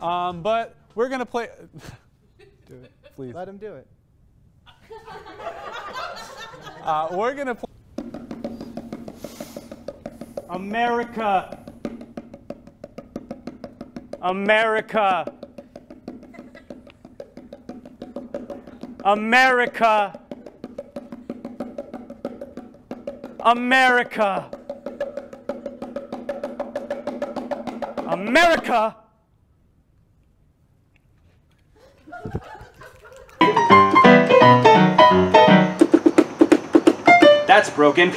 But we're gonna play. Do it, please. Let him do it. We're gonna play. America. America. America. America. America. That's broken.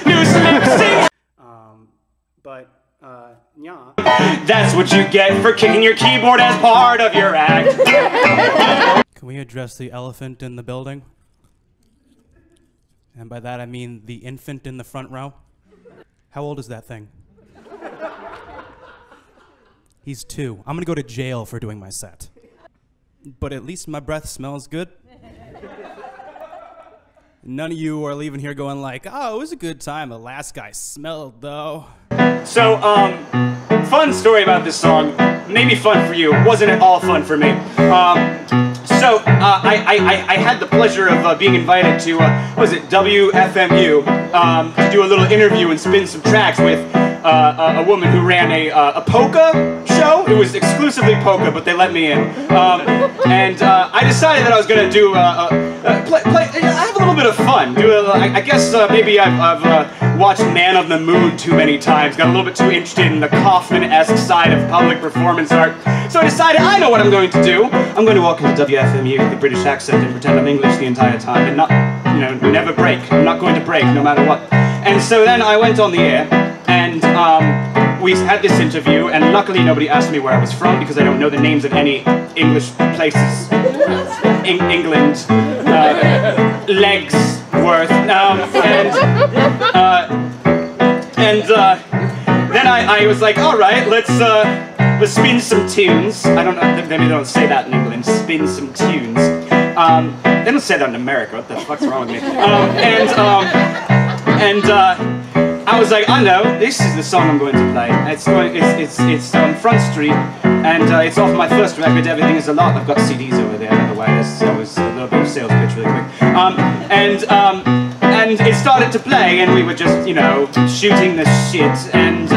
Yeah. That's what you get for kicking your keyboard as part of your act. Can we address the elephant in the building? And by that I mean the infant in the front row. How old is that thing? He's 2. I'm gonna go to jail for doing my set. But at least my breath smells good. None of you are leaving here going like, oh, it was a good time. The last guy smelled though. So, fun story about this song. Maybe fun for you. Wasn't at all fun for me. I had the pleasure of being invited to, what was it, WFMU, to do a little interview and spin some tracks with a woman who ran a polka show. It was exclusively polka, but they let me in. I decided that I was going to do, have a little bit of fun. I guess maybe I've watched Man on the Moon too many times, got a little bit too interested in the Kaufman-esque side of public performance art. So I decided I know what I'm going to do. I'm going to walk into WFMU with a British accent and pretend I'm English the entire time and not, never break. I'm not going to break no matter what. And so then I went on the air and we had this interview, and luckily nobody asked me where I was from because I don't know the names of any English places. England, legs worth, then I was like, all right, let's spin some tunes. I don't know, maybe they don't say that in England. Spin some tunes. They don't say that in America. What the fuck's wrong with me? I was like, I know, this is the song I'm going to play. It's Front Street, and it's off my first record, Everything Is a Lot. I've got CDs over there, by the way. That was a little bit of sales pitch really quick. And it started to play, and we were just, shooting the shit, and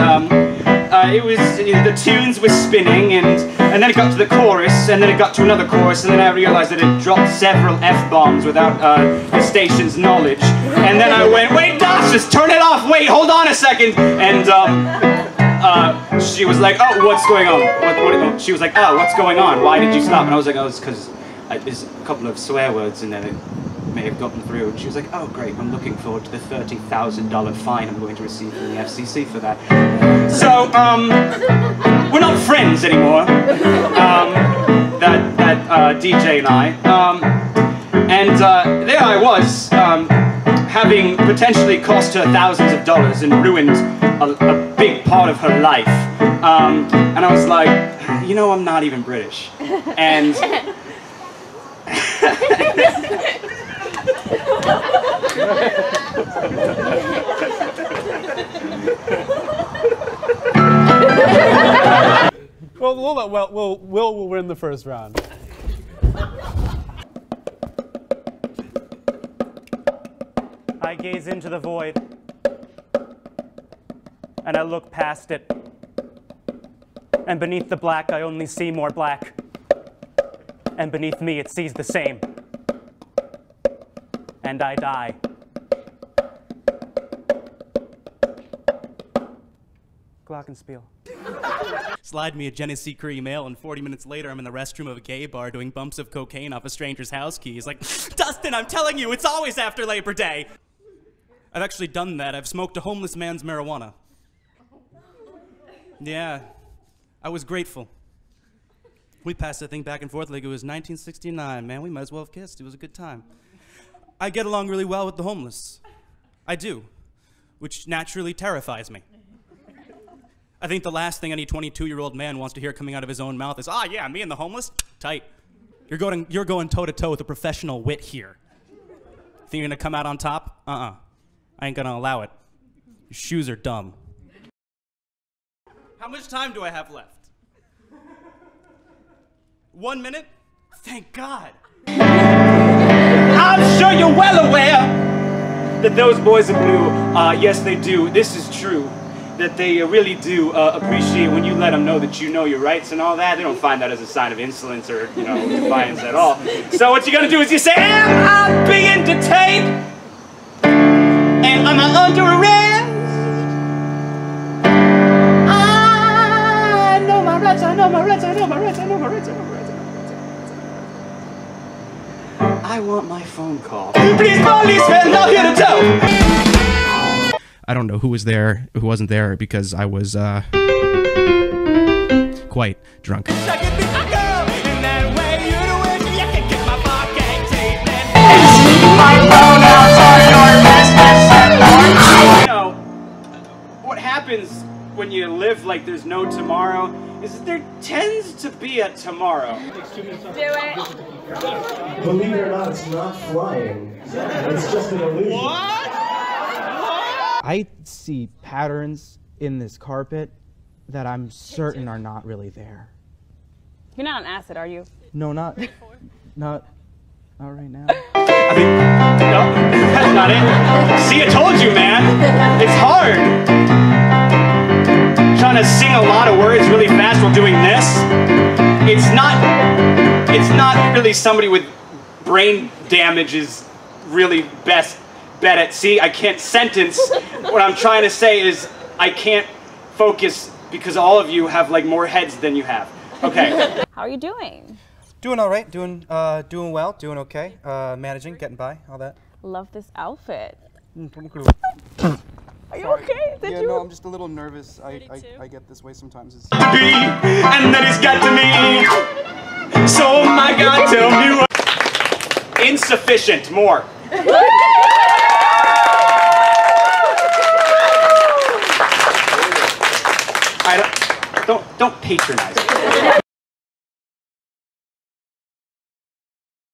it was, the tunes were spinning, and then it got to the chorus, and then it got to another chorus, and then I realized that it dropped several F-bombs without the station's knowledge. And then I went, wait, Doss, just turn it off, wait, hold on a second. And she was like, oh, what's going on? She was like, oh, what's going on? Why did you stop? And I was like, oh, it's because there's a couple of swear words in there that may have gotten through. And she was like, oh, great, I'm looking forward to the $30,000 fine I'm going to receive from the FCC for that. So, we're not friends anymore, that DJ and I. There I was, having potentially cost her thousands of dollars and ruined a big part of her life. And I was like, I'm not even British. And We'll win the first round. I gaze into the void, and I look past it. And beneath the black, I only see more black. And beneath me, it sees the same. And I die. Glockenspiel. Slide me a Genesee Cream ale, and 40 minutes later I'm in the restroom of a gay bar doing bumps of cocaine off a stranger's house keys. Like, Dustin, I'm telling you, it's always after Labor Day. I've actually done that. I've smoked a homeless man's marijuana. Yeah, I was grateful. We passed that thing back and forth like it was 1969, man. We might as well have kissed. It was a good time. I get along really well with the homeless. I do, which naturally terrifies me. I think the last thing any 22-year-old man wants to hear coming out of his own mouth is, ah, yeah, me and the homeless? Tight. You're going toe-to-toe with a professional wit here. Think you're gonna come out on top? I ain't gonna allow it. Your shoes are dumb. How much time do I have left? 1 minute? Thank God. I'm sure you're well aware that those boys in blue, yes they do, this is true, that they really do appreciate when you let them know that you know your rights and all that. They don't find that as a sign of insolence or, you know, defiance at all. So what you're gonna do is you say, am I being detained? And am I under arrest? I know my rights, I know my rights, I know my rights, I know my rights, I know my rights. I want my phone call. Please, policeman, not here to tell. I don't know who was there, who wasn't there, because I was, quite drunk. You know, what happens when you live like there's no tomorrow is that there tends to be a tomorrow. Do it. Believe it or not, it's not flying. It's just an illusion. What? I see patterns in this carpet that I'm certain are not really there. You're not on acid, are you? No, not right now. I mean, no, that's not it. See, I told you, man. It's hard. Trying to sing a lot of words really fast while doing this. It's not really somebody with brain damage is really best bet at. See, I can't sentence. What I'm trying to say is I can't focus because all of you have like more heads than you have. Okay. How are you doing? Doing all right, doing well, doing okay, managing, getting by, all that. Love this outfit. Are Are you okay? Did you? No, I'm just a little nervous. I get this way sometimes. It's And then he's got to me. So my God, tell me what. Insufficient. More. Don't patronize.